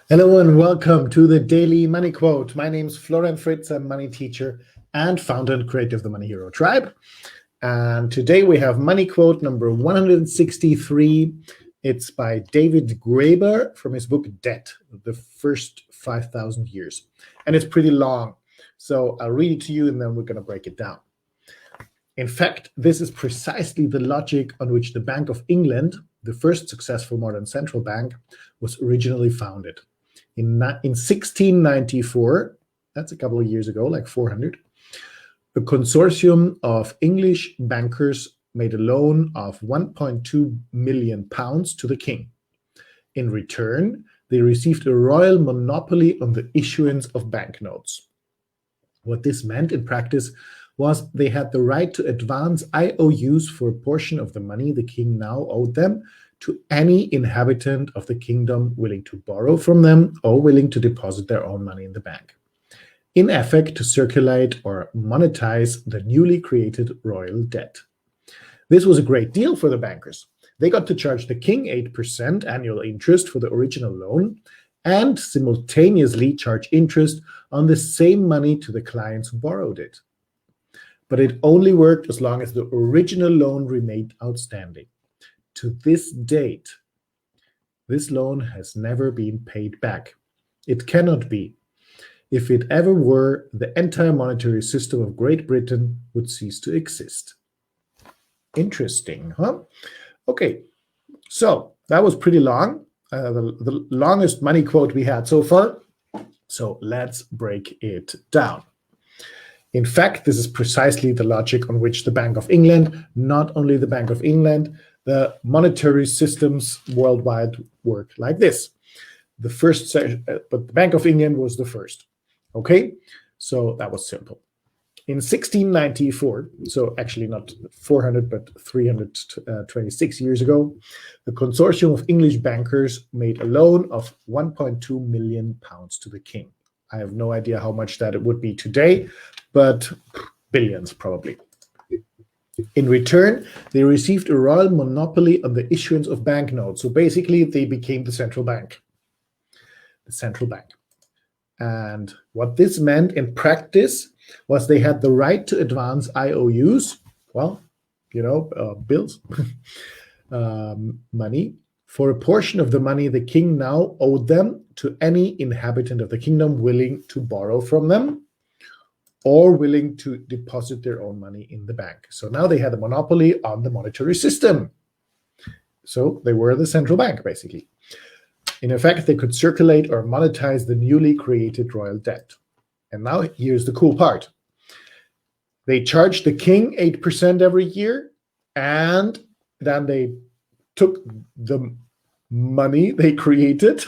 Hello and welcome to the Daily Money Quote. My name is Florian Fritz. I'm money teacher and founder and creator of the Money Hero Tribe. And today we have Money Quote number 163. It's by David Graeber from his book Debt, the First 5,000 Years. And it's pretty long. So I'll read it to you and then we're going to break it down. In fact, this is precisely the logic on which the Bank of England, the first successful modern central bank, was originally founded. In 1694, that's a couple of years ago, like 400, a consortium of English bankers made a loan of 1.2 million pounds to the king. In return, they received a royal monopoly on the issuance of banknotes. What this meant in practice was they had the right to advance IOUs for a portion of the money the king now owed them to any inhabitant of the kingdom willing to borrow from them or willing to deposit their own money in the bank. In effect, to circulate or monetize the newly created royal debt. This was a great deal for the bankers. They got to charge the king 8% annual interest for the original loan and simultaneously charge interest on the same money to the clients who borrowed it. But it only worked as long as the original loan remained outstanding. To this date, this loan has never been paid back. It cannot be. If it ever were, the entire monetary system of Great Britain would cease to exist. Interesting, huh? Okay, so that was pretty long. The longest money quote we had so far. So let's break it down. In fact, this is precisely the logic on which the Bank of England, not only the Bank of England, the monetary systems worldwide work like this. The first, but the Bank of England was the first. Okay, so that was simple. In 1694, so actually not 400, but 326 years ago, the consortium of English bankers made a loan of 1.2 million pounds to the king. I have no idea how much that it would be today, but billions probably. In return, they received a royal monopoly on the issuance of banknotes. So basically, they became the central bank. The central bank. And what this meant in practice was they had the right to advance IOUs, well, bills, money, for a portion of the money the king now owed them to any inhabitant of the kingdom willing to borrow from them or willing to deposit their own money in the bank. So now they had a monopoly on the monetary system. So they were the central bank, basically. In effect, they could circulate or monetize the newly created royal debt. And now here's the cool part. They charged the king 8% every year, and then they took the money they created,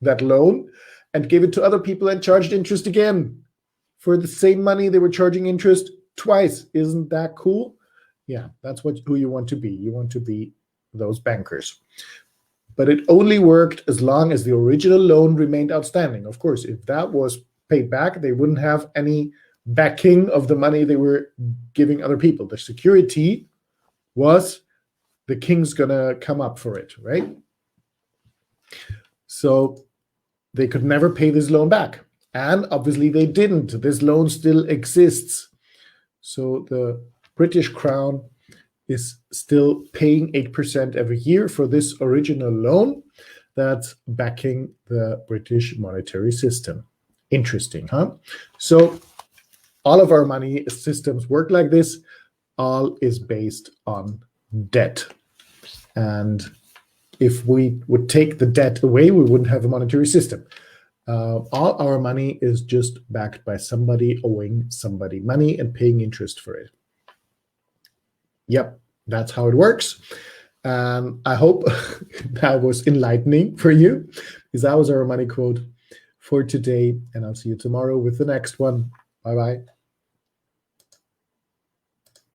that loan, and gave it to other people and charged interest again. For the same money, they were charging interest twice. Isn't that cool? Yeah, that's who you want to be. You want to be those bankers. But it only worked as long as the original loan remained outstanding. Of course, if that was paid back, they wouldn't have any backing of the money they were giving other people. The security was the king's going to come up for it, right? So they could never pay this loan back. And obviously they didn't. This loan still exists. So the British Crown is still paying 8% every year for this original loan that's backing the British monetary system. Interesting, huh? So all of our money systems work like this. All is based on debt. And if we would take the debt away, we wouldn't have a monetary system. All our money is just backed by somebody owing somebody money and paying interest for it. Yep, that's how it works. I hope that was enlightening for you, because that was our money quote for today. And I'll see you tomorrow with the next one. Bye-bye.